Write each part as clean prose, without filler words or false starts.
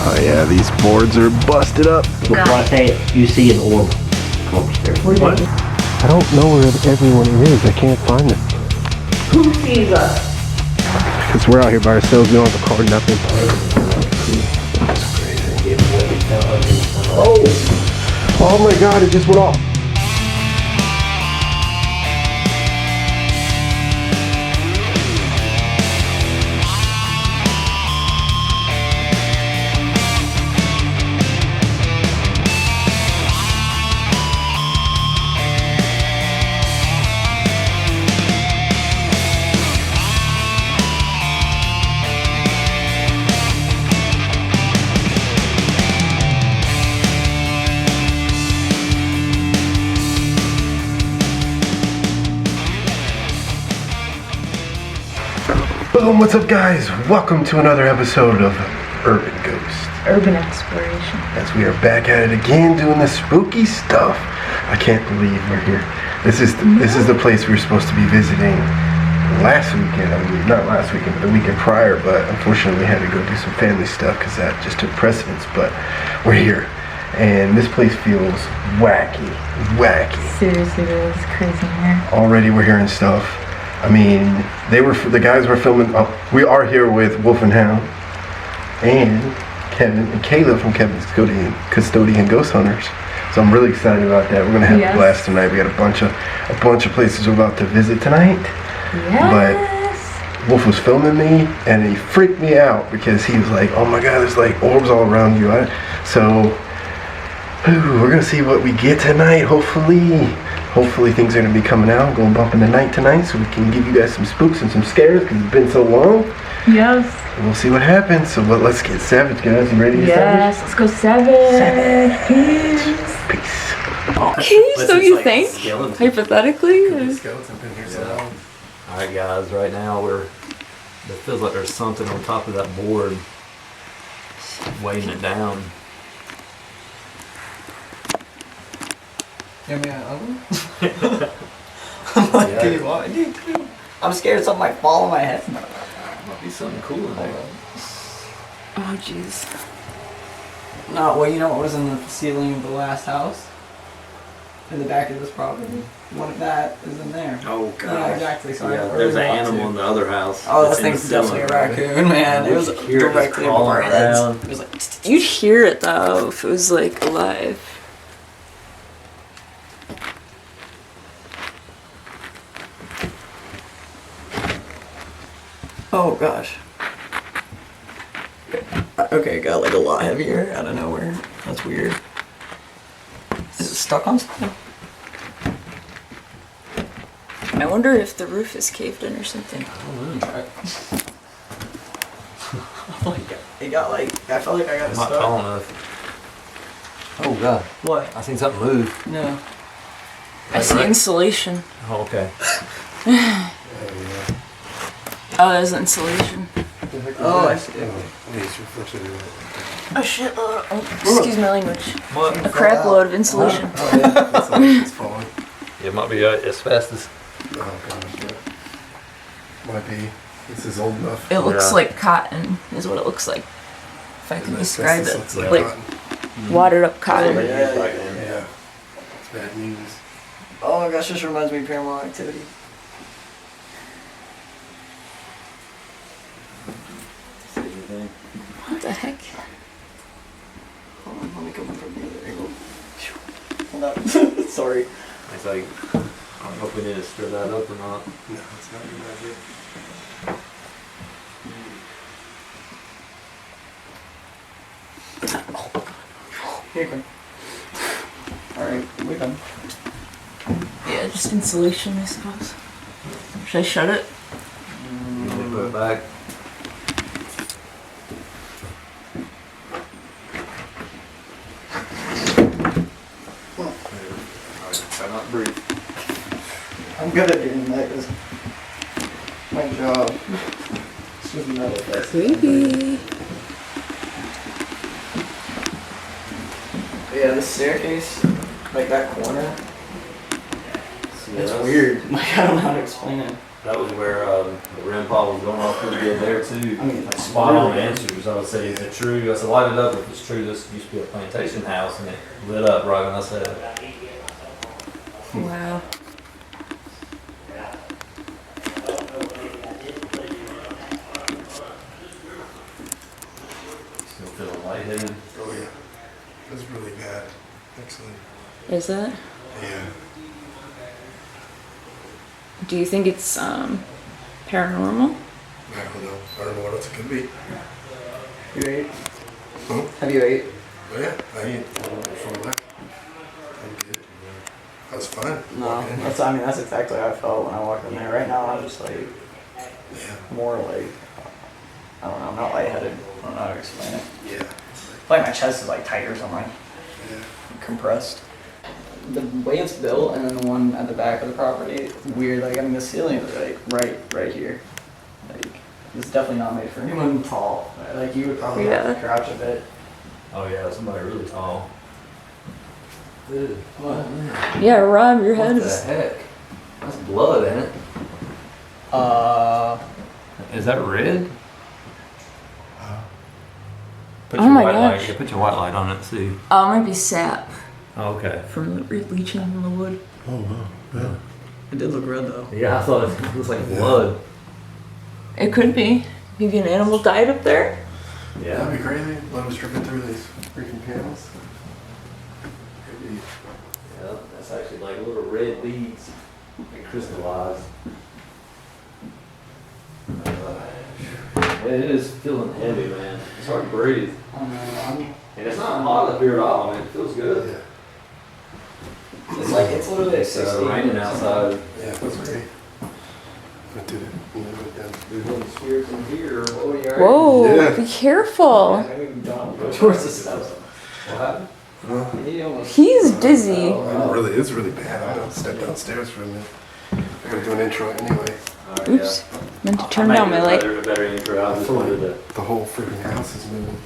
Oh yeah, these boards are busted up. Before I say it, you see an orb come upstairs. What? I don't know where everyone is. I can't find them. Who sees us? Because we're out here by ourselves. We don't have a car, nothing. That's crazy. Oh my God! It just went off. Boom, what's up guys? Welcome to another episode of Urban Ghost. Urban exploration. As we are back at it again doing the spooky stuff. I can't believe we're here. This is the place we were supposed to be visiting last weekend. I mean, not last weekend, but the weekend prior, but unfortunately we had to go do some family stuff because that just took precedence, but we're here. And this place feels wacky. Seriously, it was crazy in here. Already we're hearing stuff. I mean, the guys were filming. Oh, we are here with Wolf and Hound and Kevin and Caleb from Kevin's Custodian Ghost Hunters. So I'm really excited about that. We're gonna have a blast tonight. We got a bunch of places we're about to visit tonight. Yes. But Wolf was filming me and he freaked me out because he was like, "Oh my God, there's like orbs all around you." So we're gonna see what we get tonight. Hopefully things are going to be coming out, going bump in the night tonight so we can give you guys some spooks and some scares because it's been so long. Yes. And we'll see what happens. So let's get savage, guys. You ready to get savage? Yes, let's go savage. Peace. Okay, so you think? Hypothetically? Alright guys, right now it feels like there's something on top of that board weighing it down. Hear me out, Uncle? I'm like, dude, I'm scared something might fall on my head. Might be something cool in there. Oh, jeez. No, well, you know what was in the ceiling of the last house? In the back of this property? One of that is in there. Oh god. Yeah, exactly. So yeah, there's an animal in the other house. Oh, this thing's definitely a raccoon, man. It was directly above our heads. It was like, You'd hear it though if it was like alive. oh gosh. Okay, it got like a lot heavier out of nowhere. That's weird. Is it stuck on something? I wonder if the roof is caved in or something. It got like, I felt like I got Not stuck. tall enough. Oh god. What? I seen something move. No. I see insulation. Oh, okay. Oh, there's insulation. Oh, I see. A shitload. Oh, excuse my language. What? A crap load of insulation. Insulation's falling. It might be asbestos. Oh gosh, yeah. Might be. This is old enough. It looks Yeah. like cotton, is what it looks like. If I can describe it. Looks Like cotton. watered up cotton. Yeah. It's bad news. Oh my gosh, this reminds me of Paranormal Activity. What the heck? Hold on, let me come in from the other angle. Hold on. Sorry. It's like, I don't know if we need to stir that up or not. No, it's not a good idea. Here you go. Alright, we're done. Yeah, just insulation, I suppose. Should I shut it? Let me put it back. Try not to breathe. I'm good at doing that because my job. It's just metal. Creepy. But yeah, this staircase, like that corner, Yeah, it's weird. Like, I don't know how to explain it. That was where the REM pod was going off pretty good there too. I mean, Like spot on answers. I would say, is it true? I said, light it up if it's true. This used to be a plantation house, and it lit up right when I said it. Wow. Still feeling lightheaded. Oh yeah, that's really bad. Excellent. Is it? Yeah. Do you think it's paranormal? I don't know. I don't know what else it could be. You ate? Huh? Have you ate? Oh yeah, I ate before I left. I did. That was fun. No, Walking in that's, there. I mean, that's exactly how I felt when I walked in there. Right now, I'm just like, Yeah. more like, I don't know, I'm not lightheaded. I don't know how to explain it. Yeah. Like my chest is like tight or something, Yeah. compressed. The way it's built and then the one at the back of the property, it's weird. Like, I mean, the ceiling is like right here. Like, it's definitely not made for anyone tall. Like, you would probably have Yeah. to crouch a bit. Oh yeah, somebody really tall. Dude, What? Yeah, Rob, your head what the is. heck? That's blood, ain't it? Is that red? Put Oh your my white light. gosh. Yeah, put your white light on it and see. Oh, it might be sap Oh, okay. from the leaching in the wood. Oh wow. Yeah. It did look red though. Yeah, I thought it was like Yeah. blood. It could be. Maybe an animal died up there. Yeah. That'd be crazy. Let us dripping through these freaking panels. Could be. Yeah, that's actually like little red beads. They crystallized. It is feeling heavy, man. It's hard to breathe. I don't know. And it's not hot up here at all, man. It feels good. Yeah. It's like, it's literally like It's 60. raining outside. Yeah, that's great. What did it? You know, it down. There's one spirits in here. Oh, you're right. Whoa, Yeah. be careful. Yeah, maybe we don't go towards this house. What happened? Well, He almost. He's dizzy. it's really bad. I don't step downstairs for a minute. I gotta do an intro anyway. Oops. Meant to turn down my light. A better intro. I just wanted to. The whole freaking house is moving.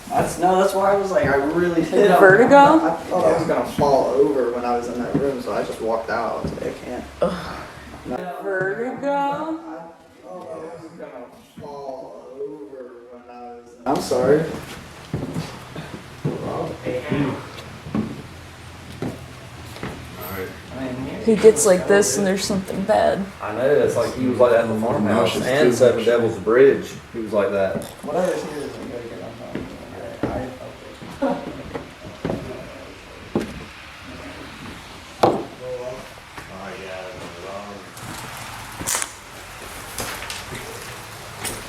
That's why I was like, I really did. Vertigo? I thought I was gonna fall over when I was in that room, so I just walked out. I was like, I can't. Vertigo? I thought I was gonna fall over when I was. I'm sorry. Alright. I mean, He gets like this and there's something bad. I know. It's like he was like that in the farmhouse Nauseous and too. Seven Devils Bridge. He was like that. whatever's here is gonna get on top. I felt it.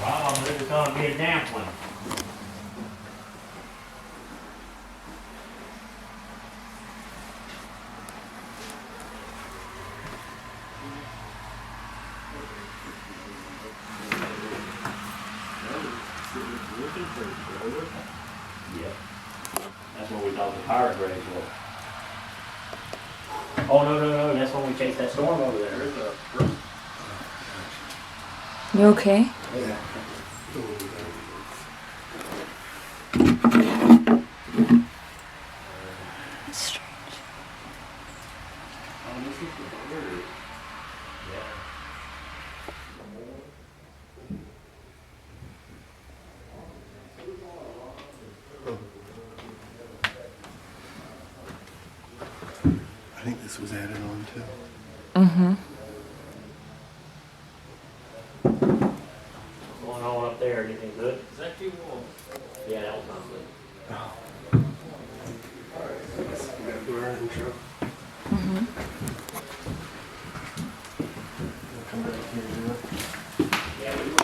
Well, this is gonna be a damp one. Yeah. That's what we thought the fire grade was. Oh, no, that's when we chased that storm over there. You okay? Yeah. Strange. I think this was added on too. Mm-hmm. Going on up there, anything good? Is that you? Yeah, that was not good. Alright, I guess we gotta do our intro. Mm-hmm. We'll come back here and do it. Yeah, we were.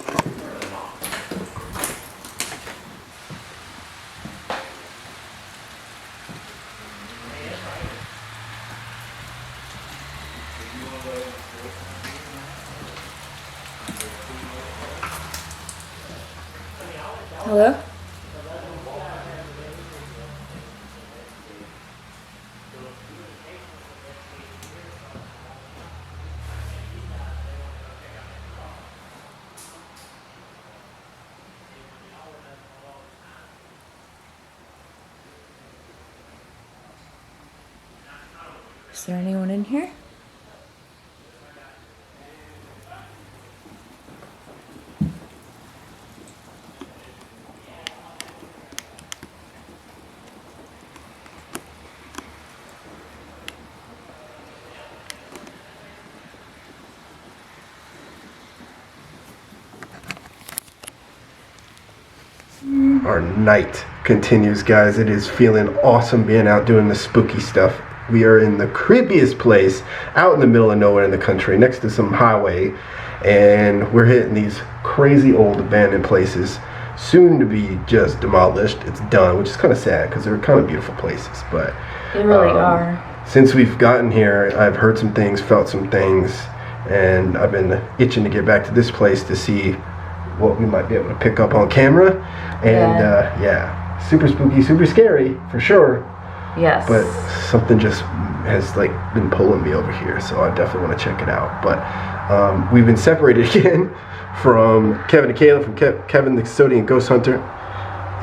Hello? Is there anyone in here? our night continues, guys. It is feeling awesome being out doing the spooky stuff. We are in the creepiest place out in the middle of nowhere in the country, next to some highway, and we're hitting these crazy old abandoned places, soon to be just demolished. It's done, which is kind of sad because they're kind of beautiful places, but They really are. since we've gotten here, I've heard some things, felt some things, and I've been itching to get back to this place to see what we might be able to pick up on camera. And yeah, super spooky, super scary for sure. Yes. But something just has like been pulling me over here, so I definitely want to check it out. But we've been separated again from Kevin and Kayla, from Kevin the custodian ghost hunter,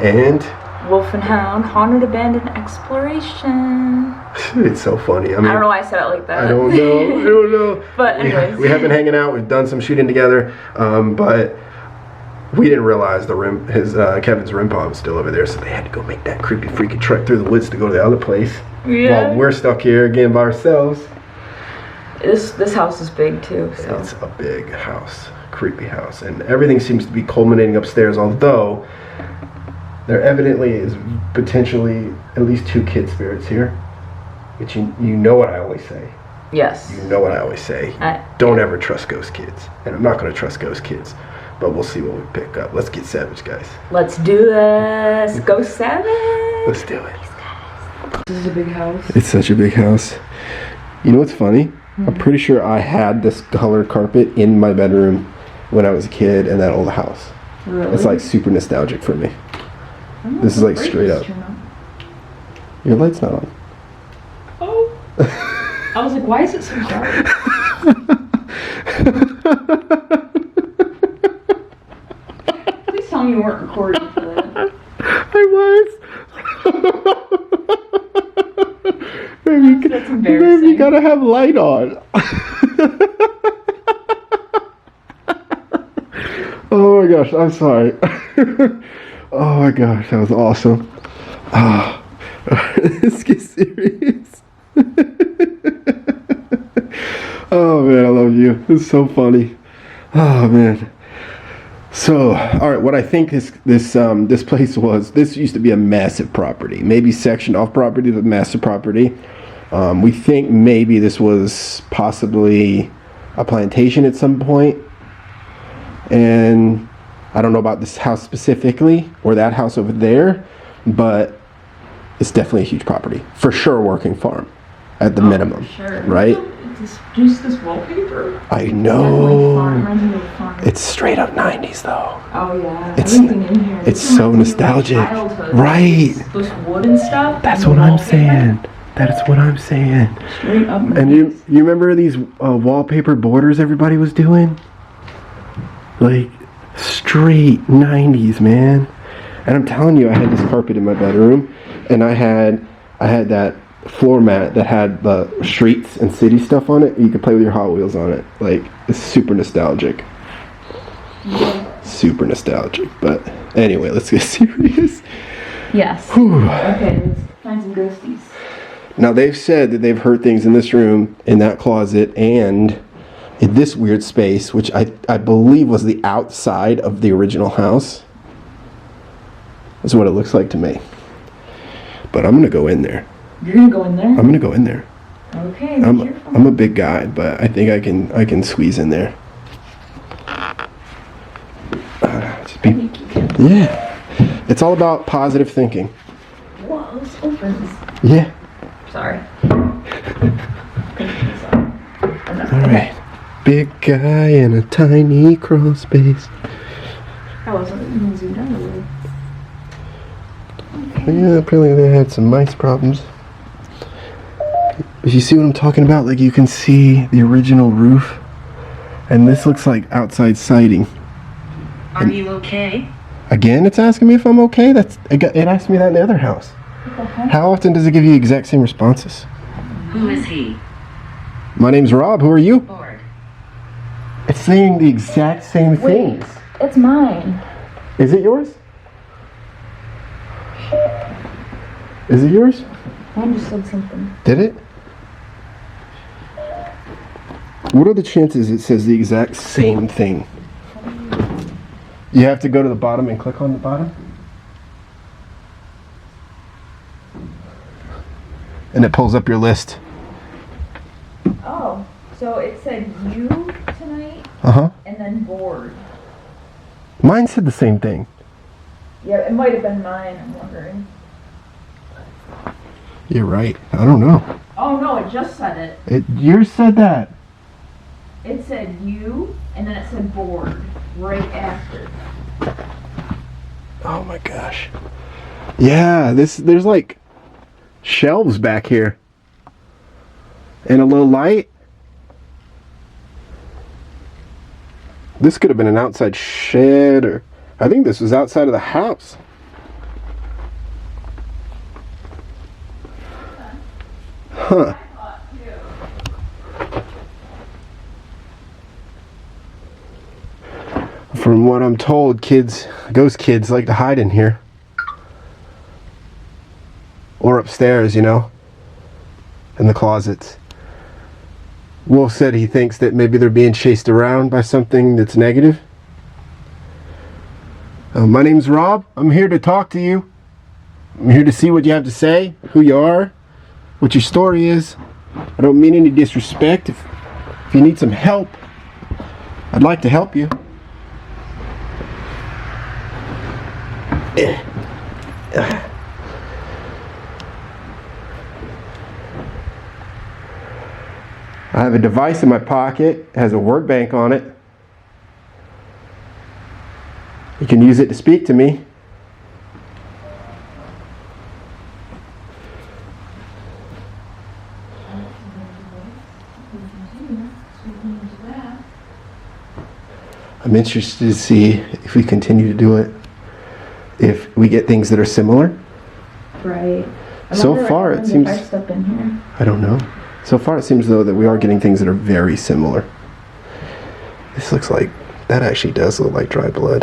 and Wolf and Hound, Haunted Abandoned Exploration. it's so funny. I mean, I don't know why I said it like that. I don't know. But anyways. we have been hanging out. We've done some shooting together, but we didn't realize Kevin's REM pod was still over there, so they had to go make that creepy, freaky trek through the woods to go to the other place. Yeah. While we're stuck here again by ourselves. This house is big too, so. It's a big house, creepy house, and everything seems to be culminating upstairs. Although there evidently is potentially at least 2 kid spirits here, which you know what I always say. Yes. You know what I always say. Don't ever trust ghost kids, and I'm not going to trust ghost kids. But we'll see what we pick up. Let's get savage, guys. Let's do this. Go savage. Let's do it. This is a big house. It's such a big house. You know what's funny? I'm pretty sure I had this color carpet in my bedroom when I was a kid in that old house. Really? It's like super nostalgic for me. This is like straight up. Your light's not on. Oh. I was like, why is it so dark? Please tell me you weren't recording for that. I was. That's embarrassing. Maybe you gotta have light on. Oh my gosh, I'm sorry. Oh my gosh, that was awesome. Ah, let's get serious. Oh man, I love you. It's so funny. Oh man. So, all right, what I think this place was, this used to be a massive property, maybe sectioned off property, but massive property. We think maybe this was possibly a plantation at some point, and I don't know about this house specifically or that house over there, but it's definitely a huge property, for sure. Working farm at the minimum, Sure. right? Just this wallpaper. I know. Reminds me of a farm. It's straight up 90s though. Oh yeah. It's- Everything in here. it's This so reminds me of my nostalgic. childhood. Right. Those wooden stuff. That's and what I'm wallpaper. saying. That's what I'm saying. Straight up. And you remember these wallpaper borders everybody was doing? Like straight 90s, man. And I'm telling you, I had this carpet in my bedroom, and I had that floor mat that had the streets and city stuff on it. You could play with your Hot Wheels on it. Like, it's super nostalgic. Yeah. Super nostalgic. But anyway, let's get serious. Yes. Whew. Okay, let's find some ghosties. Now, they've said that they've heard things in this room, in that closet, and in this weird space, which I believe was the outside of the original house. That's what it looks like to me. But I'm going to go in there. You're gonna go in there? I'm going to go in there. Okay, be careful. I'm a big guy, but I think I can squeeze in there. Just be, I think you can. yeah. It's all about positive thinking. Whoa, this opens. Yeah. Sorry. All right. Big guy in a tiny crawl space. I wasn't even zoomed out a little. Yeah, apparently they had some mice problems. But you see what I'm talking about? Like, you can see the original roof. And this looks like outside siding. Are you okay? Again, it's asking me if I'm okay? It asked me that in the other house. How often does it give you the exact same responses? Who is he? My name's Rob. Who are you? Bored. It's saying the exact same things. It's mine. Is it yours? Is it yours? Mine just said something. Did it? What are the chances it says the exact same thing? You have to go to the bottom and click on the bottom? and it pulls up your list. Oh, so it said you tonight Uh-huh. and then board. Mine said the same thing. Yeah, it might have been mine, I'm wondering. You're right. I don't know. Oh no, it just said it. Yours said that. It said you and then it said board right after. Oh my gosh. Yeah, there's like shelves back here. And a little light. This could have been an outside shed, or I think this was outside of the house. Huh. From what I'm told, ghost kids like to hide in here. Or upstairs, you know, in the closets. Wolf said he thinks that maybe they're being chased around by something that's negative. My name's Rob. I'm here to talk to you. I'm here to see what you have to say, who you are, what your story is. I don't mean any disrespect. If you need some help, I'd like to help you. I have a device in my pocket. It has a word bank on it. You can use it to speak to me. I'm interested to see if we continue to do it, if we get things that are similar. Right. So far it seems, Up in here. I don't know. So far it seems though that we are getting things that are very similar. This looks like, that actually does look like dry blood.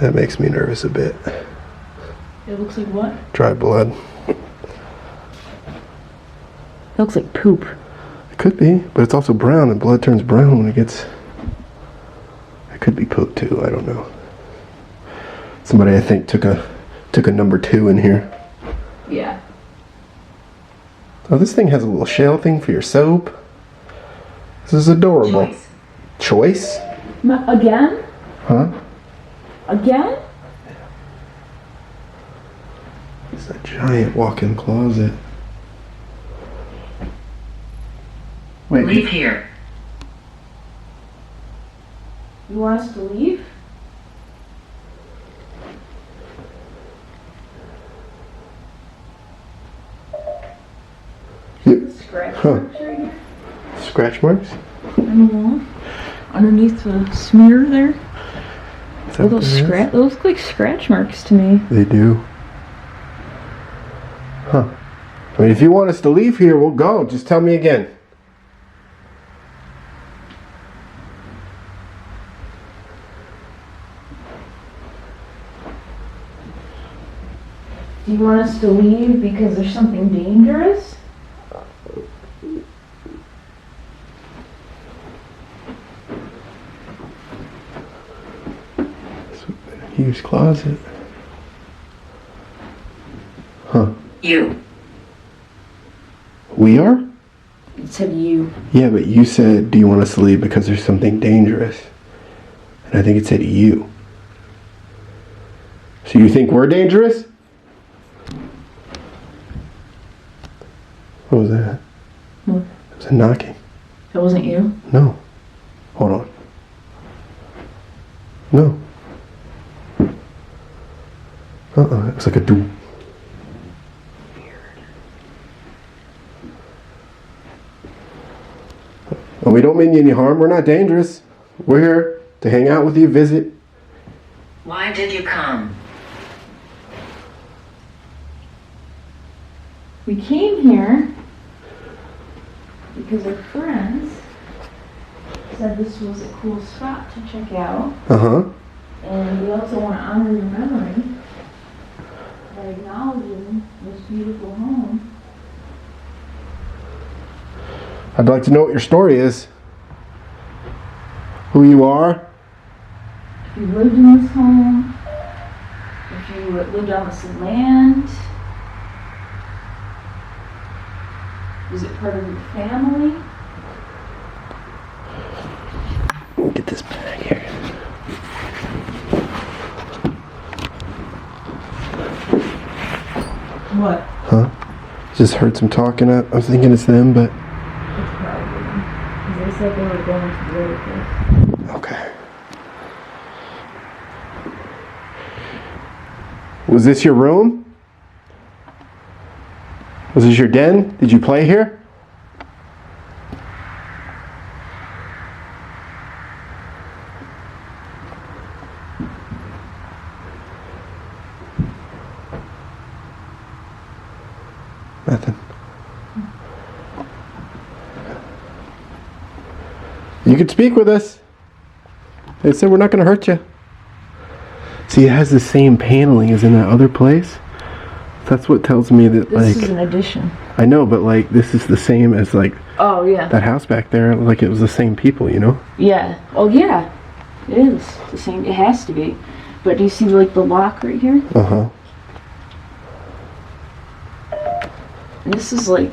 That makes me nervous a bit. It looks like what? Dry blood. It looks like poop. It could be, but it's also brown, and blood turns brown when it gets... It could be poop too, I don't know. Somebody I think took a number 2 in here. Yeah. Oh, this thing has a little shell thing for your soap. This is adorable. Choice? Again? Huh? Again? It's a giant walk-in closet. Wait. Leave here. You want us to leave? Scratch Huh. marks right here Scratch marks? on the wall. Underneath the smear there. Is that what Those it is? those look like scratch marks to me. They do. Huh. I mean, if you want us to leave here, we'll go. Just tell me again. Do you want us to leave because there's something dangerous? Huge closet. Huh. You. We are? It said you. Yeah, but you said, do you want us to leave because there's something dangerous? And I think it said you. So you think we're dangerous? What was that? What? It was a knocking. That wasn't you? No. Hold on. No. It was like a do. Well, we don't mean you any harm. We're not dangerous. We're here to hang out with you, visit. Why did you come? We came here because our friends said this was a cool spot to check out. Uh-huh. And we also want to honor your memory by acknowledging this beautiful home. I'd like to know what your story is. Who you are. If you lived in this home, if you lived on this land, Is it part of your family? Let me get this bag here. What? Huh? Just heard some talking. I was thinking it's them, but... It's probably them. 'Cause they said they were going to the other place. Okay. Was this your room? Was this your den? Did you play here? Nothing. You could speak with us. They said we're not going to hurt you. See, it has the same paneling as in that other place. That's what tells me that, This like... is an addition. I know, but, like, this is the same as, like, Oh, yeah. that house back there. Like, it was the same people, you know? Yeah. Oh, yeah. It is the same. It has to be. But do you see, like, the lock right here? Uh-huh. And this is, like...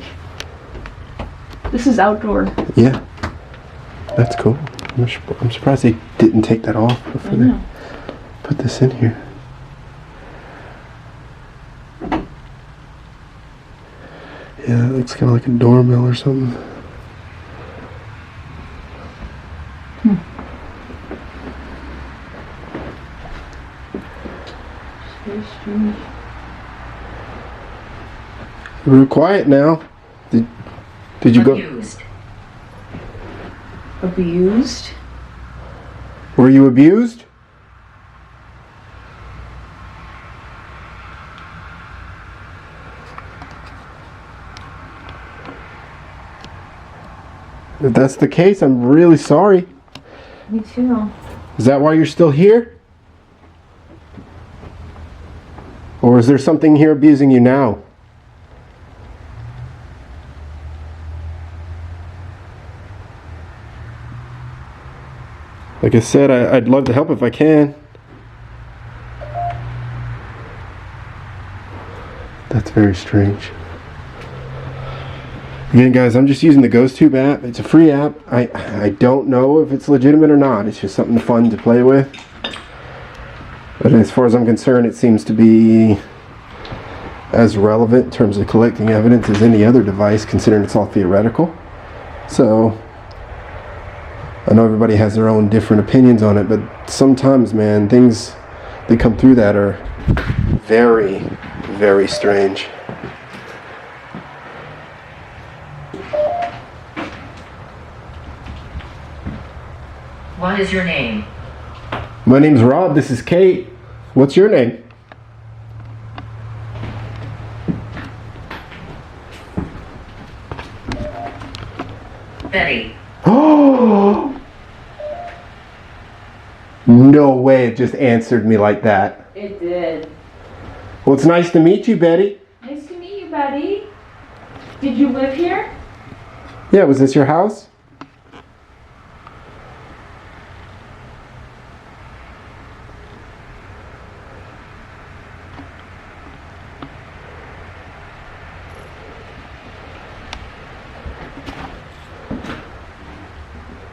This is outdoor. Yeah. That's cool. I'm surprised they didn't take that off before I they know. put this in here. Yeah, it looks kind of like a doorbell or something. It's very strange. We're quiet now. Did you go? Abused. Abused? Were you abused? If that's the case, I'm really sorry. Me too. Is that why you're still here? Or is there something here abusing you now? Like I said, I'd love to help if I can. That's very strange. Again, guys, I'm just using the GhostTube app. It's a free app. I don't know if it's legitimate or not. It's just something fun to play with. But as far as I'm concerned, it seems to be as relevant in terms of collecting evidence as any other device, considering it's all theoretical. So, I know everybody has their own different opinions on it, but sometimes, man, things that come through that are very, very strange. What is your name? My name's Rob. This is Kate. What's your name? Betty. Oh! No way it just answered me like that. It did. Well, it's nice to meet you, Betty. Nice to meet you, buddy. Did you live here? Yeah, was this your house?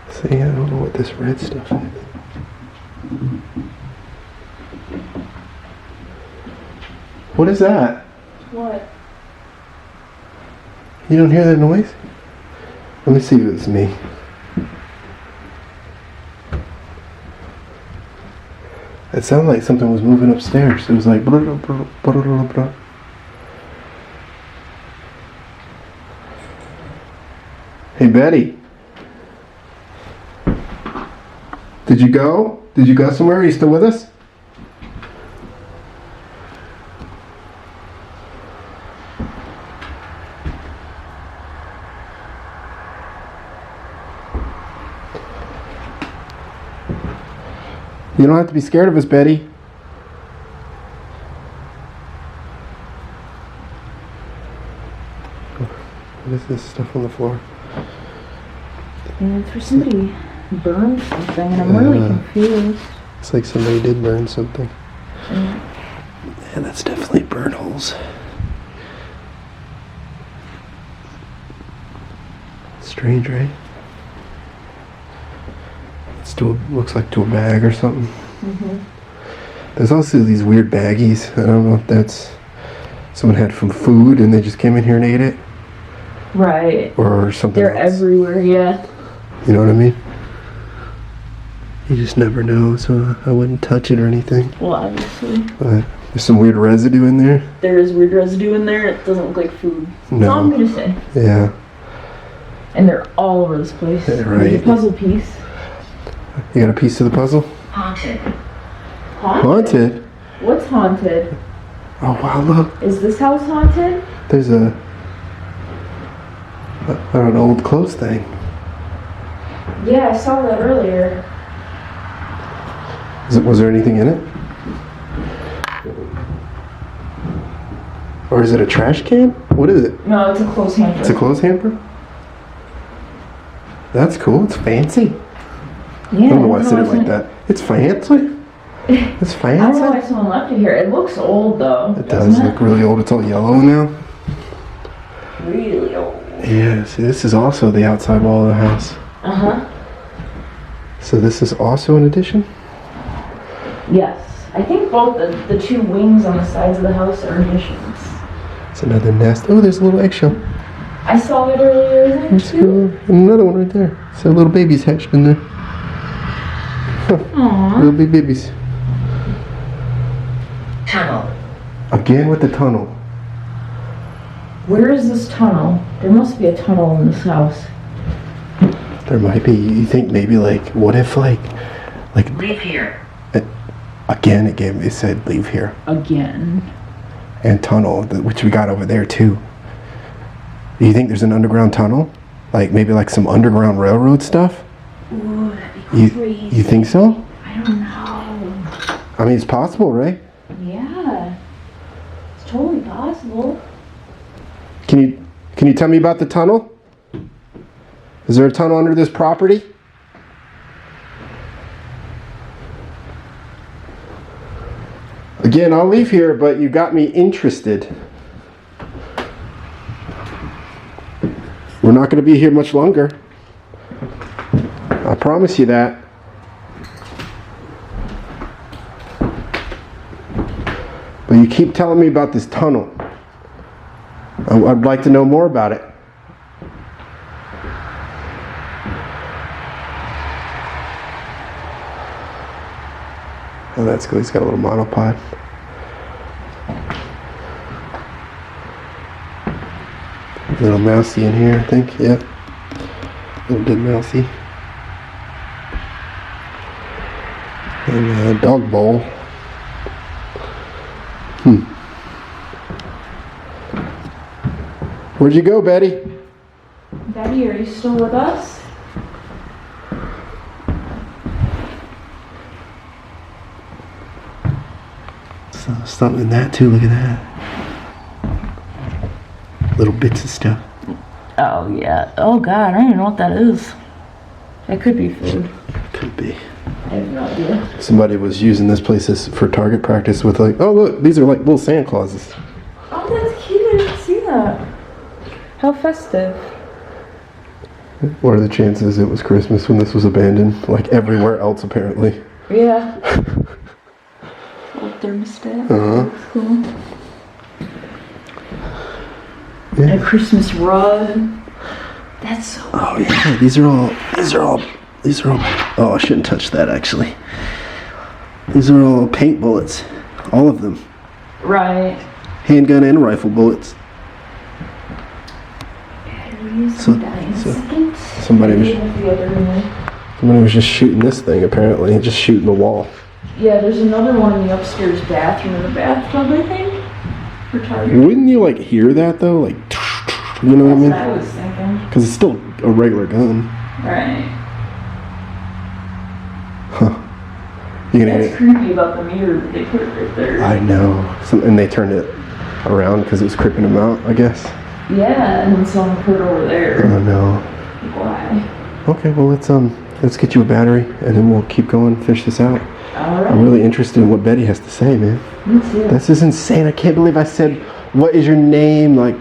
See, I don't know what this red stuff is. What is that? What? You don't hear that noise? Let me see if it's me. It sounded like something was moving upstairs. It was like... Blah, blah, blah, blah, blah, blah. Hey, Betty. Did you go? Did you go somewhere? Are you still with us? You don't have to be scared of us, Betty. What is this stuff on the floor? Yeah, it's for somebody burned something, and I'm really confused. It's like somebody did burn something. Yeah. Yeah, that's definitely burn holes. Strange, right? Looks like to a bag or something. There's also these weird baggies. I don't know if that's someone had some food and they just came in here and ate it, Right. or something They're else. everywhere, yeah. You know what I mean? You just never know, so I wouldn't touch it or anything. Well, obviously. But there's some weird residue in there. There is weird residue in there. It doesn't look like food. That's all I'm No. gonna say. Yeah. And they're all over this place. Yeah, There's right. a puzzle piece. You got a piece of the puzzle? Haunted. Haunted? What's haunted? Oh wow, look. Is this house haunted? There's an old clothes thing. Yeah, I saw that earlier. Was there anything in it? Or is it a trash can? What is it? No, it's a clothes hamper. It's a clothes hamper? That's cool. It's fancy. Yeah, I don't know why I said it why like that. It's fancy. It's I don't know why fancy. someone left it here. It looks old though. It does look really old. It's all yellow now. really old. Yeah, see, this is also the outside wall of the house. Uh-huh. So this is also an addition? Yes. I think both the two wings on the sides of the house are additions. It's another nest. Oh, there's a little eggshell. I saw it earlier There's too. another one right there. So little babies hatched in there. Aww. Little babies. Tunnel. Again with the tunnel. Where is this tunnel? There must be a tunnel in this house. There might be. You think maybe like, what if like Leave here. again it said leave here. Again. And tunnel, which we got over there too. Do you think there's an underground tunnel? Like maybe like some underground railroad stuff? Ooh, that'd be crazy. You think so? I don't know. I mean, it's possible, right? Yeah. It's totally possible. Can you tell me about the tunnel? Is there a tunnel under this property? Again, I'll leave here, but you got me interested. We're not going to be here much longer. I promise you that. But you keep telling me about this tunnel. I'd like to know more about it. Oh, that's cool. He's got a little monopod. Little mousey in here, I think. Yep. Little dead mousey. And a dog bowl. Where'd you go, Betty? Betty, are you still with us? Something in that too. Look at that. Little bits of stuff. Oh, yeah. Oh, God, I don't even know what that is. That could be food. Could be. I have no idea. Somebody was using this place for target practice with like, oh look, these are like little Santa Clauses. Oh, that's cute. I didn't see that. How festive. What are the chances it was Christmas when this was abandoned? Like everywhere else, apparently. Yeah. Little thermostat. Uh-huh. Cool. Yeah. And a Christmas rug. That's so Oh yeah, these are all. Oh, I shouldn't touch that actually. These are all paint bullets, all of them. right. Handgun and rifle bullets. Batteries. So- seconds. Somebody was The other one. just shooting this thing apparently, just shooting the wall. Yeah, there's another one in the upstairs bathroom in the bathtub, I think. For target. Wouldn't you like hear that though, like, you know what I That's mean? what I was thinking. Because it's still a regular gun. Right. You gonna That's get creepy about the mirror that they put it right there. I know. And they turned it around because it was creeping them out, I guess. Yeah, and then someone put it over there. Oh no. Why? Okay, well let's get you a battery and then we'll keep going, finish this out. Alright. I'm really interested in what Betty has to say, man. Me too. This is insane. I can't believe I said, what is your name? Like,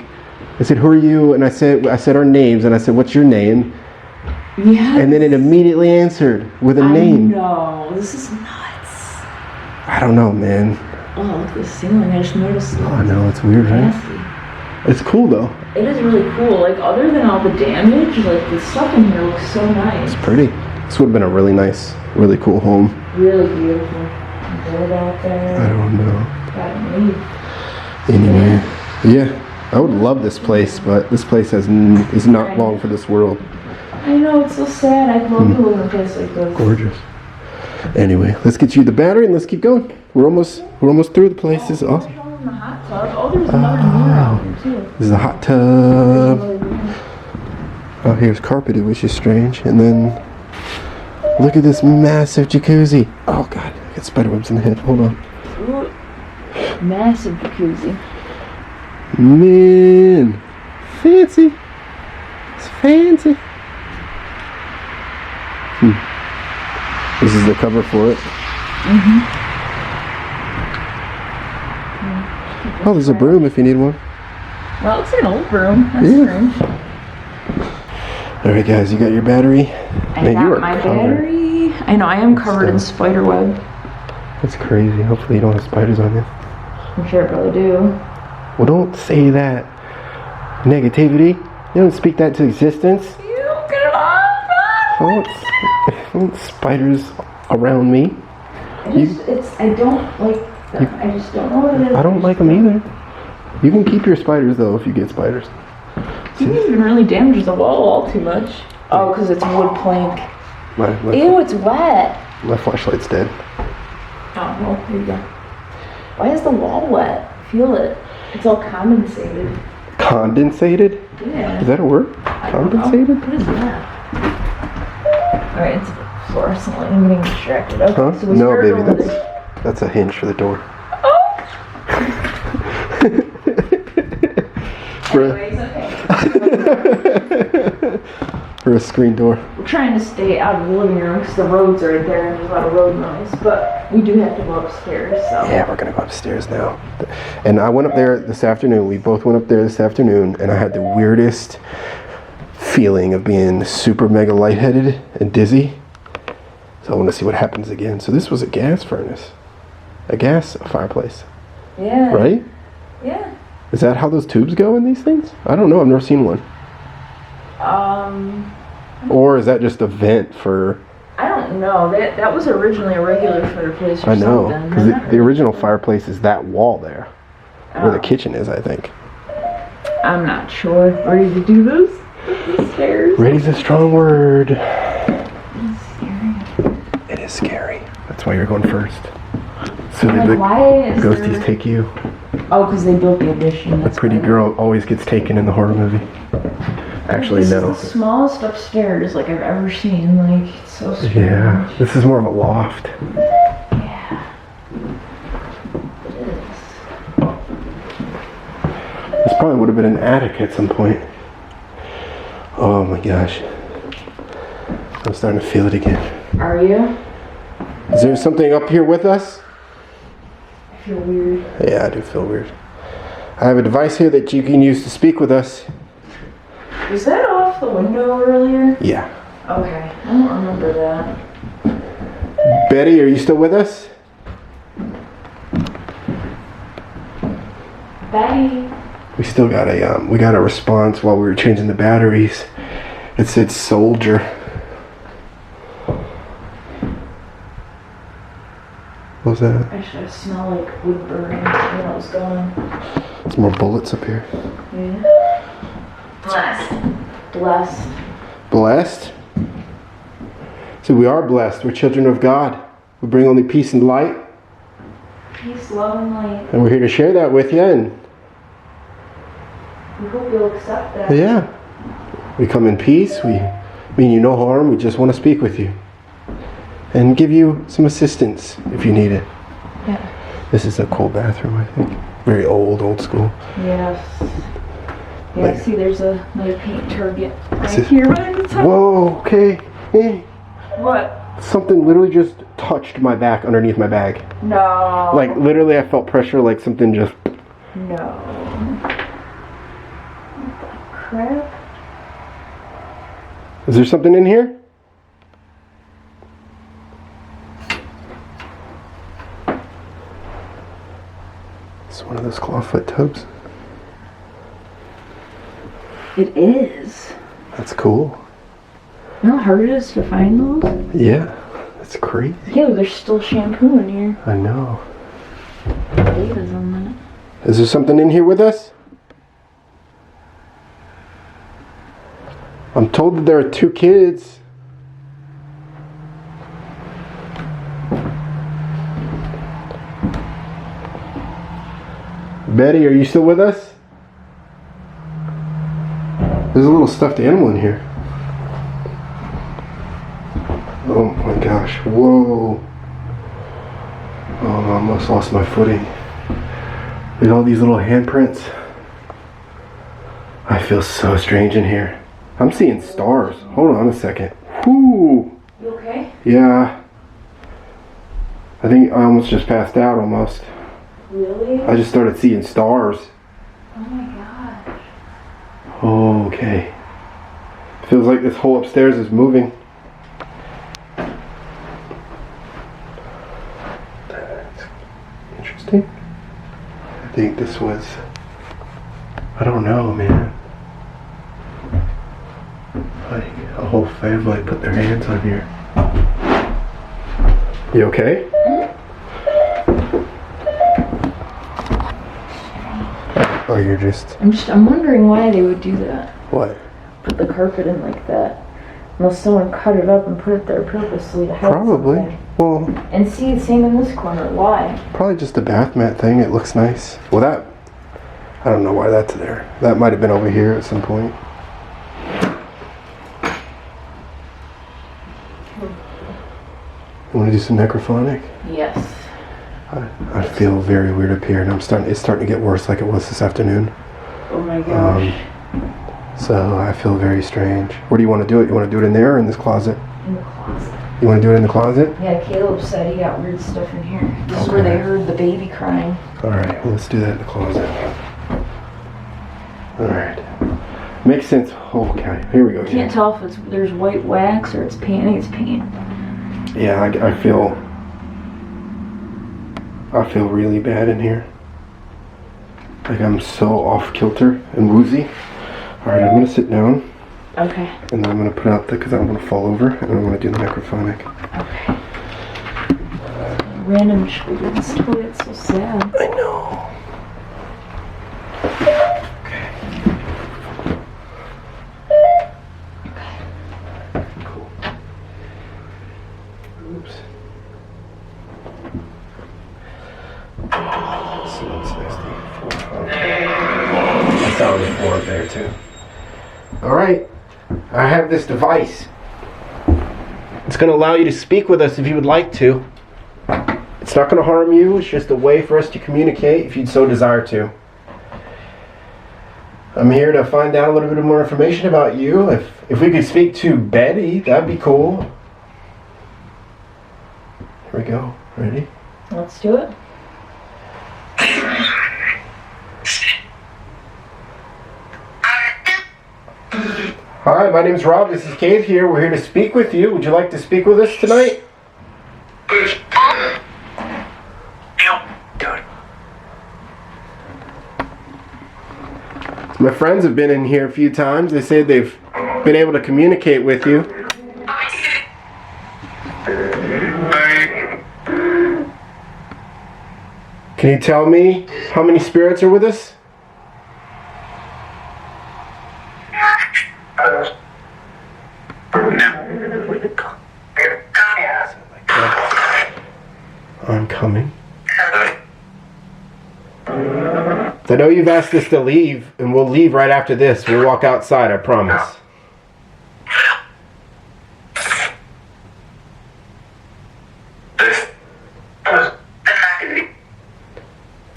I said, who are you? And I said our names, and I said, what's your name? Yeah. And then it immediately answered with a name. No, this is nuts. I don't know, man. Oh, look at the ceiling. I just noticed. Oh, I know, it's weird, right? Nasty. It's cool, though. It is really cool. Like, other than all the damage, like, the stuff in here looks so nice. It's pretty. This would have been a really nice, really cool home. Really beautiful. Bird out there. I don't know. Gotta leave. Anyway, yeah, I would love this place, but this place is not long for this world. I know, it's so sad. I'd love to live in a place like this. Gorgeous. Anyway, let's get you the battery and let's keep going. We're almost through the place. This is awesome. The hot tub. Oh, there's another mirror out here, too. This is a hot tub. Oh, here's carpeted, which is strange. And then look at this massive jacuzzi. Oh God, I got spiderwebs in the head. Hold on. Ooh, massive jacuzzi. Man, fancy. It's fancy. This is the cover for it. Oh, there's a broom if you need one. Well, it's an old room. That's Yeah. strange. All right, guys, you got your battery. I Man, you got are my covered. battery. I know, I am covered in spider web. That's crazy. Hopefully you don't have spiders on you. I'm sure I probably do. Well, don't say that. Negativity. You don't speak that to existence. You get it off! Don't spiders around me. I don't like them. I just don't know what it is. I don't like them either. You can keep your spiders though if you get spiders. You even really damaged the wall all too much. Oh, because it's wood plank. Ew, it's wet. My flashlight's dead. Oh, well, here you go. Why is the wall wet? Feel it. It's all condensated. Condensated? Yeah. Is that a word? Condensated? What is that? Alright, it's fluorescent light. I'm getting distracted. Okay, Huh? so we No, started baby, over there. that's a hinge for the door. Anyways, okay. For a screen door. We're trying to stay out of the living room because the road's right there and there's a lot of road noise. But we do have to go upstairs, so. Yeah, we're gonna go upstairs now. And I went up there this afternoon. We both went up there this afternoon, and I had the weirdest feeling of being super mega lightheaded and dizzy. So I want to see what happens again. So this was a gas furnace, a fireplace, Yeah. right? Yeah. Is that how those tubes go in these things? I don't know. I've never seen one. Or is that just a vent for? I don't know. That was originally a regular fireplace or I know, something. because I'm not the really original sure. fireplace is that wall there, where the Oh. kitchen is, I think. I'm not sure. Ready to do this? The stairs. Ready's a strong word. It's scary. It is scary. That's why you're going first. So Like, the why is ghosties there... take you. Oh, because they built the addition. A That's pretty why. girl always gets taken in the horror movie. Actually, This no. is the smallest upstairs like I've ever seen. Like, it's so strange. Yeah, this is more of a loft. Yeah. It is. This probably would have been an attic at some point. Oh my gosh. I'm starting to feel it again. Are you? Is there something up here with us? I feel weird. Yeah, I do feel weird. I have a device here that you can use to speak with us. Was that off the window earlier? Yeah. Okay. I don't remember that. Betty, are you still with us? Betty. We still got a response while we were changing the batteries. It said soldier. What was that? Actually, I smell like wood burning when I was gone. There's more bullets up here. Yeah. Blessed. Blessed. Blessed? So we are blessed. We're children of God. We bring only peace and light. Peace, love, and light. And we're here to share that with you. And We hope you'll accept that. yeah, we come in peace. We mean you no harm. We just want to speak with you. And give you some assistance if you need it. Yeah. This is a cool bathroom, I think. Very old school. Yes. Yeah, Like- see, there's another paint target right Is it- here. Right at the top. Whoa, okay. Hey. What? Something literally just touched my back underneath my bag. No. Like, literally, I felt pressure like something just... No. Crap. Is there something in here? It's one of those clawfoot tubs. It is. That's cool. You know how hard it is to find those? Yeah, that's crazy. Yeah, there's still shampoo in here. I know. Data's on that. Is there something in here with us? I'm told that there are 2 kids. Betty, are you still with us? There's a little stuffed animal in here. Oh my gosh. Whoa. Oh, I almost lost my footing. Look at all these little handprints. I feel so strange in here. I'm seeing stars. Hold on a second. Whoo. You okay? Yeah. I think I almost just passed out almost. Really? I just started seeing stars. Oh my gosh. Oh, okay. Feels like this whole upstairs is moving. That's interesting. I think this was... I don't know, man. Like a whole family put their hands on here. You okay? Or you're just... I'm wondering why they would do that. What? Put the carpet in like that. Unless someone cut it up and put it there purposely to hide Probably. something. Well, And see, same in this corner. Why? probably just a bath mat thing. It looks nice. Well, that... I don't know why that's there. That might have been over here at some point. You want to do some necrophonic? Yes. I feel very weird up here, and it's starting to get worse like it was this afternoon. Oh my gosh. So I feel very strange. Where do you want to do it? You want to do it in there or in this closet? In the closet. You want to do it in the closet? Yeah, Caleb said he got weird stuff in here. This is where Okay. they heard the baby crying. Alright, well, let's do that in the closet. Alright. Makes sense. Okay, here we go. Can't tell if there's white wax or it's paint. I think it's paint. Yeah, I feel really bad in here. Like I'm so off kilter and woozy. Alright, I'm gonna sit down Okay. and then I'm gonna put out because I don't want to fall over and I'm gonna do the necrophonic. Okay. Random children story. It's so sad. I know. Cool. Oops. So that's nasty. I found the floor up there too. Alright. I have this device. It's going to allow you to speak with us if you would like to. It's not going to harm you. It's just a way for us to communicate if you'd so desire to. I'm here to find out a little bit more information about you. If we could speak to Betty, that'd be cool. Here we go. Ready? Let's do it. Hi, my name's Rob. This is Cave here. We're here to speak with you. Would you like to speak with us tonight? My friends have been in here a few times. They say they've been able to communicate with you. Can you tell me how many spirits are with us? I'm coming. I know you've asked us to leave, and we'll leave right after this. We'll walk outside, I promise.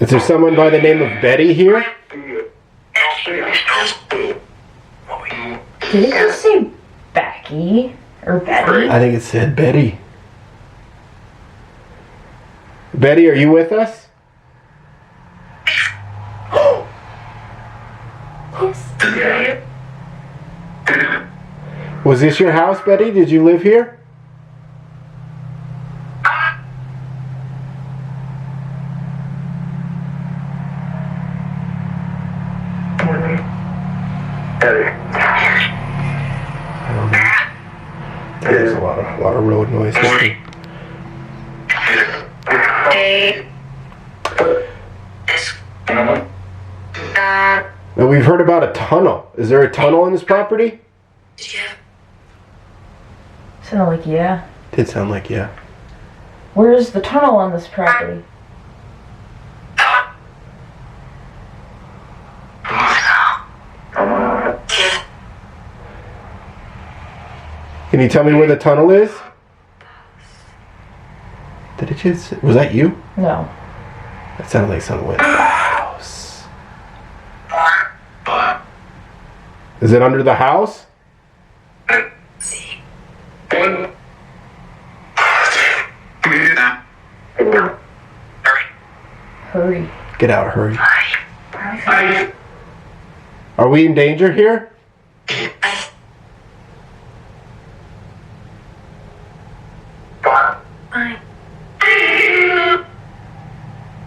Is there someone by the name of Betty here? Did it just say Becky? Or Betty? I think it said Betty. Betty, are you with us? Yes. Was this your house, Betty? Did you live here? I don't know. There's a lot of road noise. Now we've heard about a tunnel. Is there a tunnel on this property? Sounded like yeah. Did sound like yeah. Where's the tunnel on this property? Can you tell me where the tunnel is? Did it just... Was that you? No. That sounded like someone went in the house. Is it under the house? Hurry. Get out, hurry. Are we in danger here?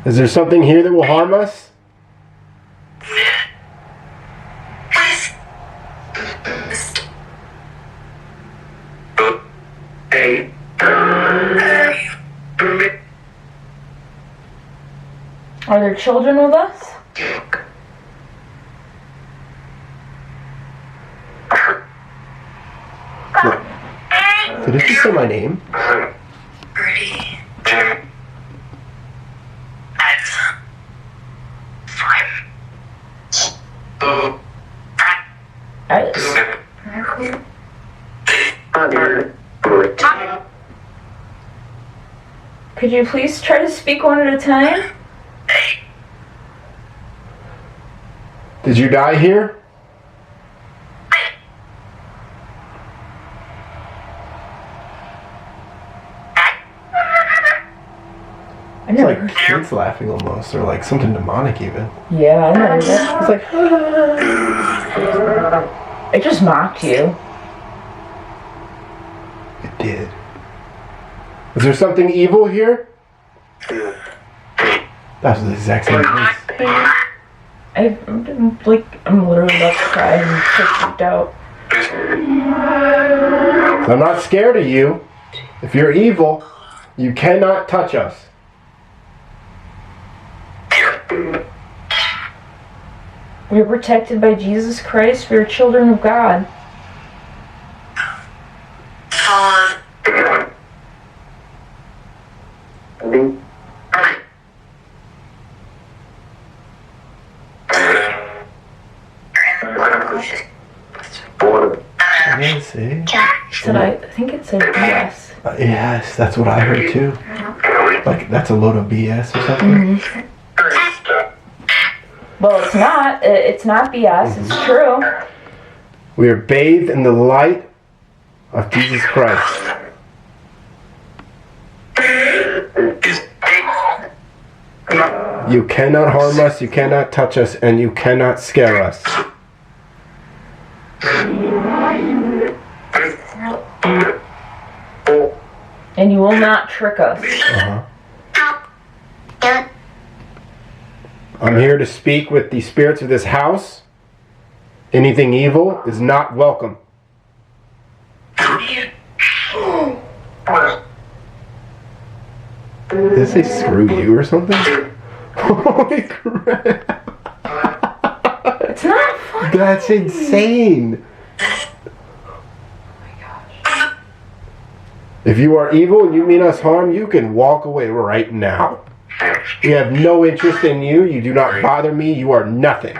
Is there something here that will harm us? Are there children with us? Did it just say my name? Could you please try to speak one at a time? Did you die here? I It's never. like kids laughing almost, or like something demonic even. Yeah, I never. It's like, It just mocked you. it did. Is there something evil here? That was the exact same voice. I'm literally about to cry and so freaked out. I'm not scared of you. If you're evil, you cannot touch us. We are protected by Jesus Christ. We are children of God. I didn't see. I think it said yes. Yes, that's what I heard too. Like, that's a load of BS or something. Mm-hmm. Well, it's not. It's not BS. It's true. We are bathed in the light of Jesus Christ. You cannot harm us, you cannot touch us, and you cannot scare us. And you will not trick us. I'm here to speak with the spirits of this house. Anything evil is not welcome. Did it say screw you or something? Holy crap. It's not funny. That's insane. If you are evil and you mean us harm, you can walk away right now. We have no interest in you. You do not bother me. You are nothing.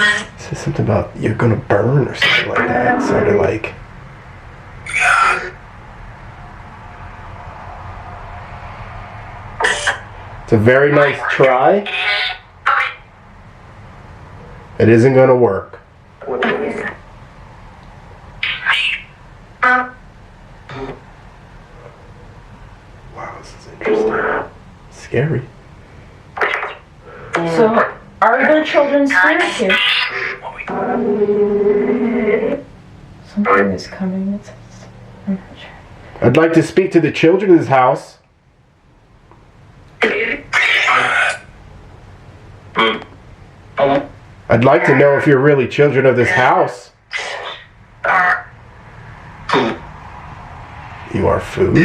It says something about you're gonna burn or something like that. It sounded like. It's a very nice try. It isn't gonna work. Wow, this is interesting. Scary. So, are there children's spirits here? Something is coming. I'm not sure. I'd like to speak to the children of this house. I'd like to know if you're really children of this house. You are food?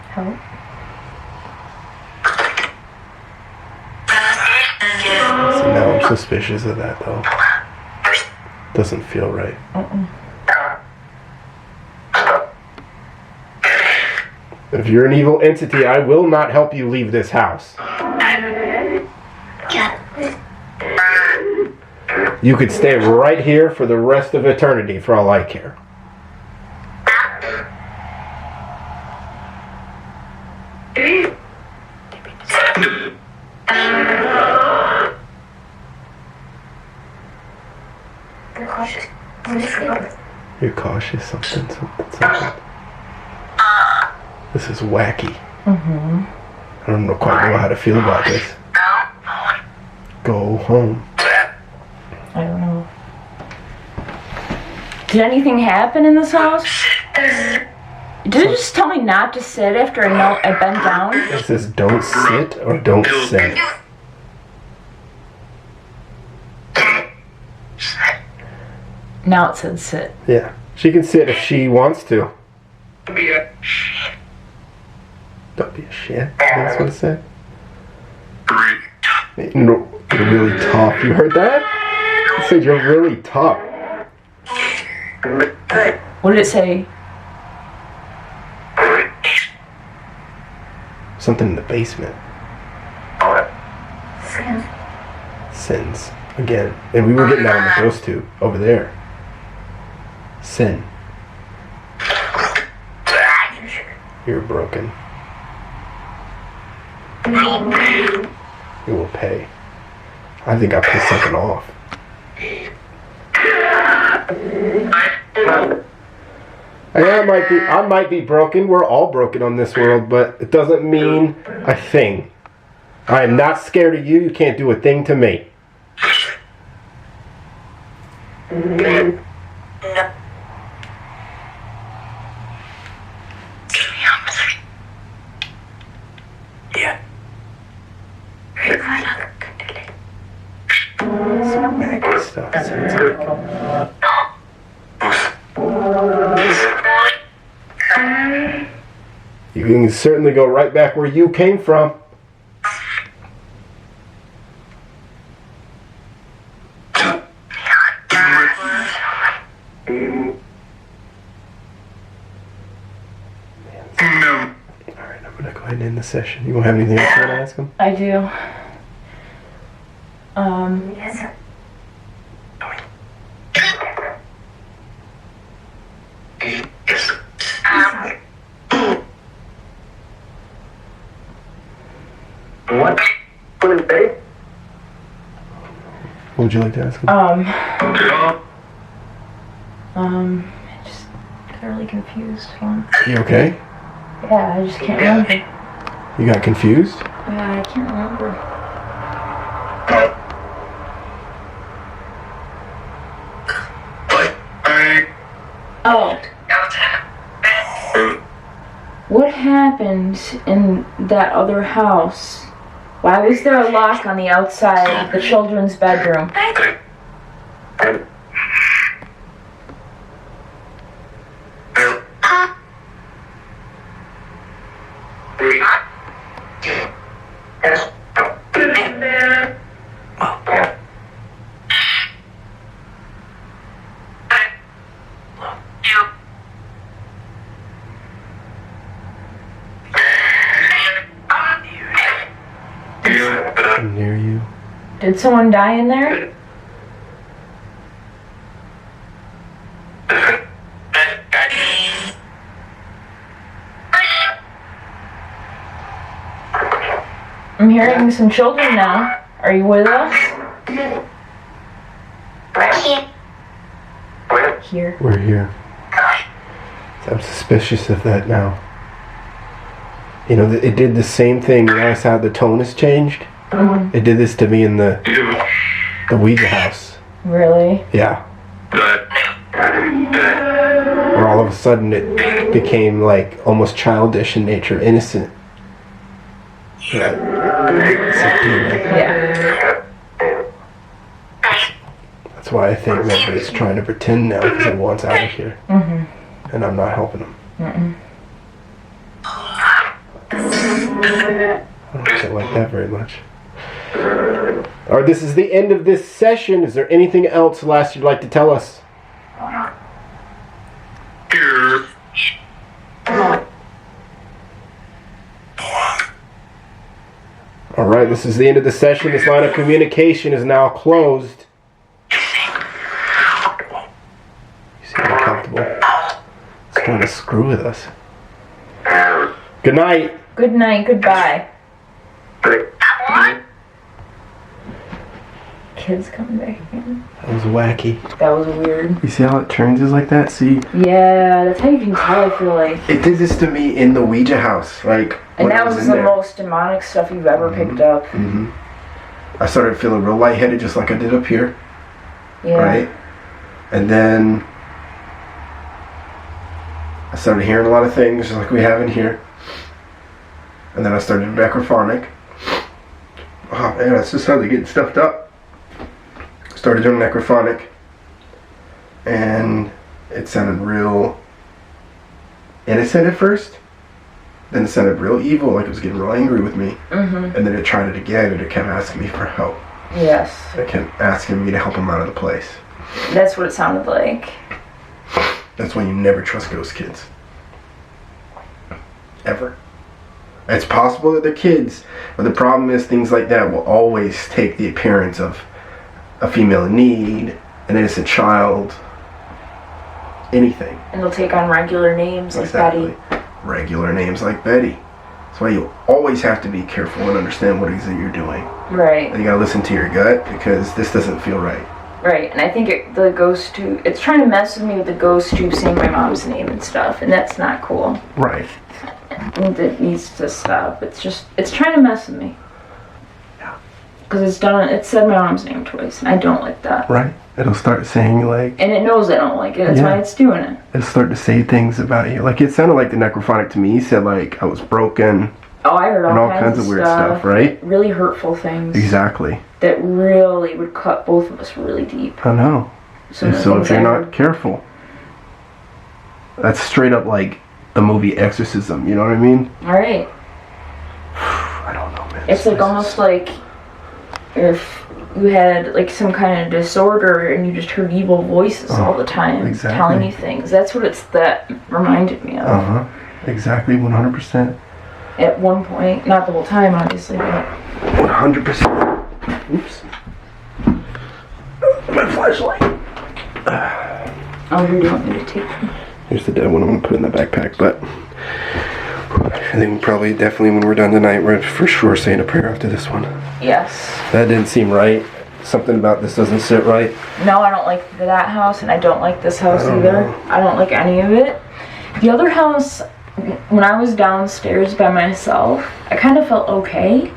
Help? See, now I'm suspicious of that, though. Doesn't feel right. If you're an evil entity, I will not help you leave this house. You could stay right here for the rest of eternity, for all I care. You're cautious, something. This is wacky. I don't quite know how to feel about this. Go home. I don't know. Did anything happen in this house? Did it just tell me not to sit after I bent down? It says don't sit or don't sit. Now it said sit. Yeah. She can sit if she wants to. Don't be a shit. That's what it said. No, you're really tough. You heard that? It said you're really tough. What did it say? Something in the basement. Sins. Again. And we were getting that on the ghost tube. Over there. Sin. You're broken. You will pay. I think I pissed something off. I might be broken. We're all broken on this world, but it doesn't mean a thing. I am not scared of you. You can't do a thing to me. Some wacky stuff. Sounds like. You can certainly go right back where you came from. Alright, I'm gonna go ahead and end the session. You won't have anything else you want to ask him? I do. What would you like to ask him? Just fairly confused. You okay? Yeah, I just can't remember. You got confused? Yeah, I can't remember. Oh. What happened in that other house? Why was there a lock on the outside of the children's bedroom? I'm near you. Did someone die in there? I'm hearing some children now. Are you with us? Here. We're here. I'm suspicious of that now. You know, it did the same thing. You notice how the tone has changed? Mm-hmm. It did this to me in the Ouija house. Really? Yeah. Where all of a sudden it became like almost childish in nature, innocent. Yeah. It's a demon. Yeah. That's why I think maybe it's trying to pretend now because it wants out of here. Mm-hmm. And I'm not helping him. Mm-mm. I don't get like that very much. Alright, this is the end of this session. Is there anything else last you'd like to tell us? Alright, this is the end of the session. This line of communication is now closed. You seem uncomfortable. It's trying to screw with us. Good night. Good night. Goodbye. Kids coming back again. That was wacky. That was weird. You see how it turns is like that? See? Yeah, that's how you can tell, I feel like. It did this to me in the Ouija house. Like, And when I that was in the there. most demonic stuff you've ever picked up. Mm-hmm. I started feeling real lightheaded just like I did up here. Yeah. Right? And then I started hearing a lot of things just like we have in here. And then I started Necrophonic. Oh man, that's just how they're getting stuffed up. Started doing Necrophonic. And it sounded real innocent at first. Then it sounded real evil, like it was getting real angry with me. Mm-hmm. And then it tried it again and it kept asking me for help. Yes. It kept asking me to help him out of the place. That's what it sounded like. That's why you never trust ghost kids. Ever. It's possible that they're kids, but the problem is things like that will always take the appearance of a female in need, an innocent child, anything. And they'll take on regular names like Betty. Regular names like Betty. That's why you always have to be careful and understand what it is that you're doing. Right. And you gotta listen to your gut because this doesn't feel right. Right, and I think the ghost tube, it's trying to mess with me with the ghost tube saying my mom's name and stuff, and that's not cool. Right. And it needs to stop. It's trying to mess with me. Yeah. Because it said my mom's name twice, and I don't like that. Right. It'll start saying like... And it knows I don't like it, that's why it's doing it. It'll start to say things about you. Like, it sounded like the Necrophonic to me. He said like, I was broken. Oh, I heard all kinds of weird stuff, right? Really hurtful things. Exactly. That really would cut both of us really deep. I know. Some of the So things if you're I not heard. careful, that's straight up like the movie Exorcism, you know what I mean? Alright. I don't know, man. It's like almost like if you had like some kind of disorder and you just heard evil voices all the time exactly. telling you things. That's what that reminded me of. Uh-huh. Exactly, 100%. At one point, not the whole time obviously, but 100%. Oops. My flashlight. oh, here, do you want me to take them? Here's the dead one I'm going to put in the backpack, but I think probably definitely when we're done tonight, we're for sure saying a prayer after this one. Yes. That didn't seem right. Something about this doesn't sit right. No, I don't like that house, and I don't like this house I don't either. know. I don't like any of it. The other house, when I was downstairs by myself, I kind of felt okay.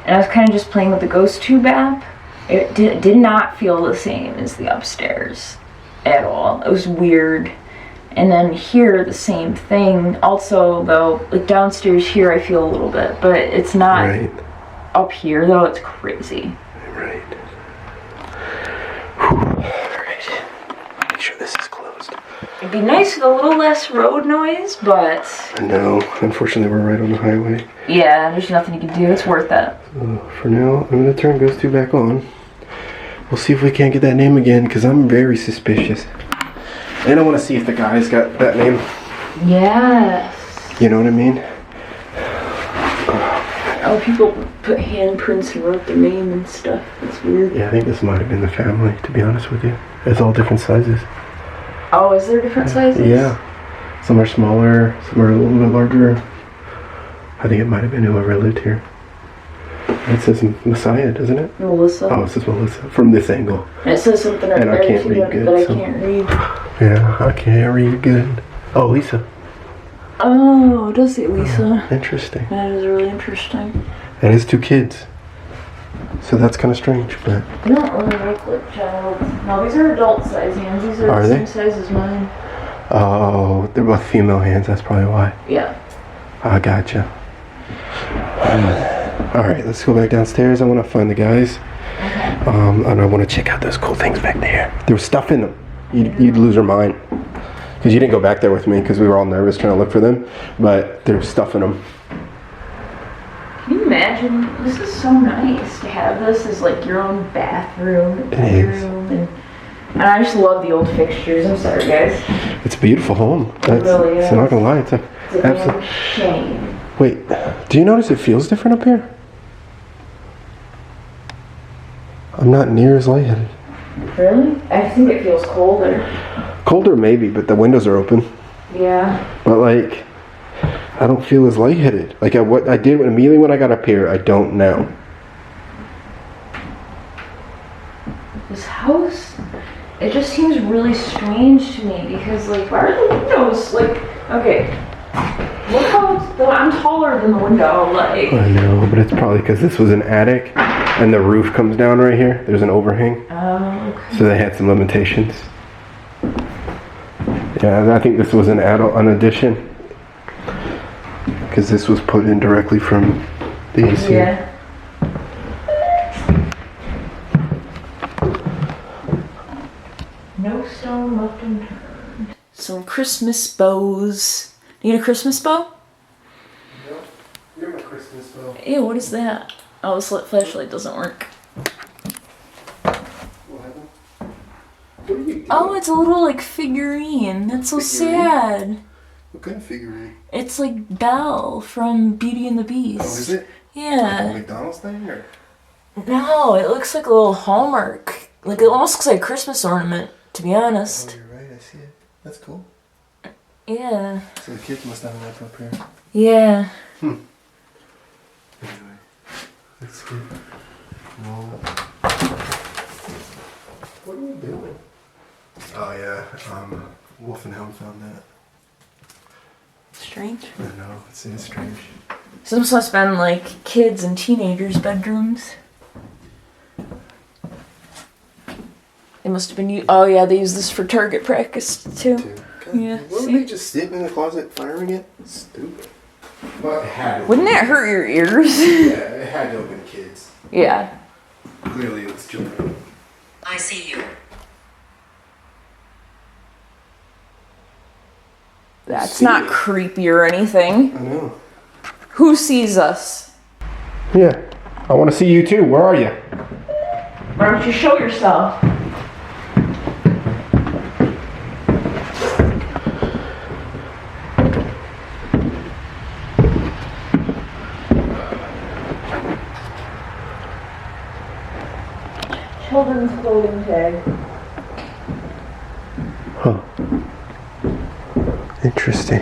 And I was kind of just playing with the ghost tube app. It did not feel the same as the upstairs at all. It was weird. And then here, the same thing. Also, though, like downstairs here, I feel a little bit, but it's not Right. up here, though. It's crazy. Right. Alright. Make sure this is closed. It'd be nice with a little less road noise, but I know. Unfortunately, we're right on the highway. yeah, there's nothing you can do. It's worth it. For now, I'm going to turn Ghost 2 back on. We'll see if we can't get that name again, because I'm very suspicious. And I want to see if the guy's got that name. Yes. You know what I mean? Oh, people put handprints and wrote their name and stuff. That's weird. Yeah, I think this might have been the family, to be honest with you. It's all different sizes. Oh, is there different sizes? Yeah. Some are smaller, some are a little bit larger. I think it might have been whoever lived here. It says Messiah, doesn't it? Melissa. Oh, it says Melissa from this angle. And it says something right And I there can't too read that, good, that I so- can't read. Yeah, I can't read good. Oh, Lisa. Oh, it does say Lisa. Interesting. That is really interesting. It is 2 kids. So that's kind of strange, but... They don't really look like child. No, these are adult size hands. These are Are the they? same size as mine. Oh, they're both female hands. That's probably why. Yeah. I gotcha. Alright, let's go back downstairs. I want to find the guys. And I want to check out those cool things back there. There was stuff in them. You'd lose your mind. Because you didn't go back there with me because we were all nervous trying to look for them. But there was stuff in them. Can you imagine? This is so nice to have this as like your own bathroom and It is. bedroom. And I just love the old fixtures. I'm sorry, guys. It's a beautiful home. That's, really is. I'm not going to lie. It's It's a absolute... damn shame. Wait, do you notice it feels different up here? I'm not near as lightheaded. Really? I think it feels colder. Colder maybe, but the windows are open. Yeah. But like, I don't feel as lightheaded. Like what I did immediately when I got up here, I don't now. This house, it just seems really strange to me because like, why are the windows like, okay, look how I'm taller than the window, like. I know, but it's probably because this was an attic and the roof comes down right here. There's an overhang. Oh, okay. So they had some limitations. Yeah, I think this was an addition. Because this was put in directly from the AC. Yeah. No stone left unturned. Some Christmas bows. Need a Christmas bow? You're my Christmas bow. Ew, what is that? Oh, this flashlight doesn't work. What are you doing? Oh, it's a little like figurine. That's so Figurine? sad. What kind of figurine? It's like Belle from Beauty and the Beast. Oh, is it? Yeah. A McDonald's thing or? No, it looks like a little Hallmark. Like it almost looks like a Christmas ornament, to be Oh, honest. you're right. I see it. That's cool. Yeah. So the kids must have that up here. Yeah. Anyway, let's get roll. What are you doing? Oh yeah, Wolfenhelm found that. Strange. I know, it's strange. So this must have been like kids and teenagers' bedrooms. They must have been. Oh yeah, they use this for target practice too. Yeah, Why would see? they just sit in the closet firing it? Stupid. Well, it had to Wouldn't that hurt your ears? Yeah, it had to have been kids. Yeah. Clearly, it's children. I see you. That's See not it. creepy or anything. I know. Who sees us? Yeah, I want to see you too. Where are you? Why don't you show yourself? Children's clothing tag. Huh. Interesting.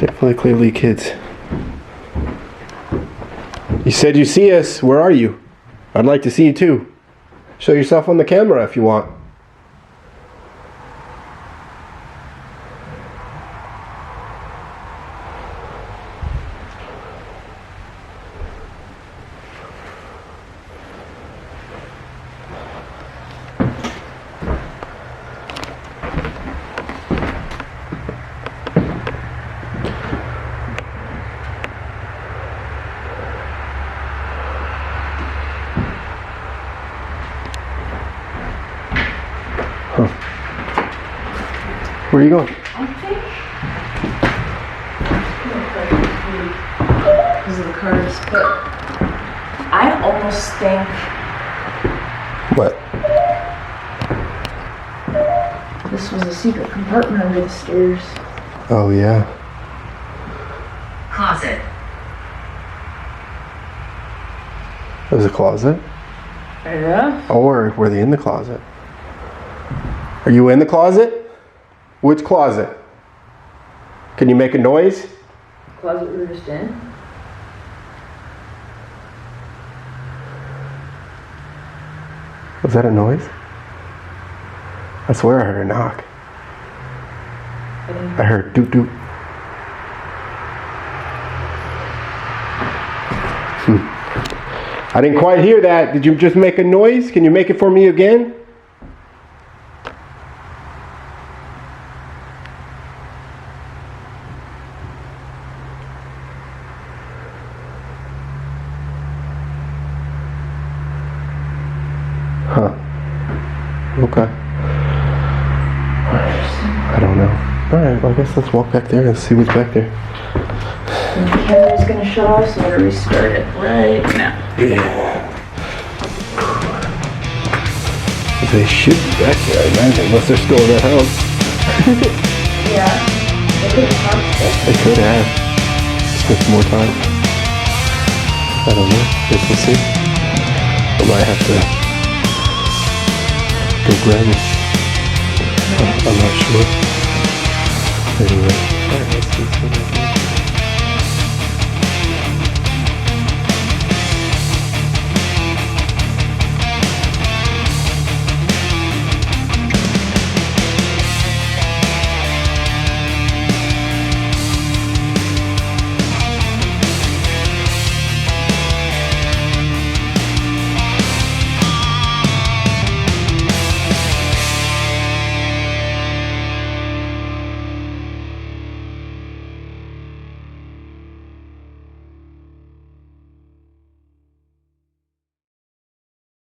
Definitely clearly kids. You said you see us. Where are you? I'd like to see you too. Show yourself on the camera if you want. Where are you going? I think. Because of the cars, but I almost think What? this was a secret compartment under the stairs. Oh yeah. Closet. There's a closet. Yeah. Or were they in the closet? Are you in the closet? Which closet? Can you make a noise? Closet we were just in. Was that a noise? I swear I heard a knock. I heard doot doot. I didn't quite hear that. Did you just make a noise? Can you make it for me again? Huh. Okay. I don't know. Alright, well, I guess let's walk back there and see what's back there. And the camera's gonna shut off, so I'm gonna restart it right now. Yeah. They should be back there, I imagine, unless they're still in that house. Yeah. They could have talked it. They could have. Spent some more time. I don't know. Guess we'll see. I might have to go grab it. I'm not sure. Anyway. Alright, let's see.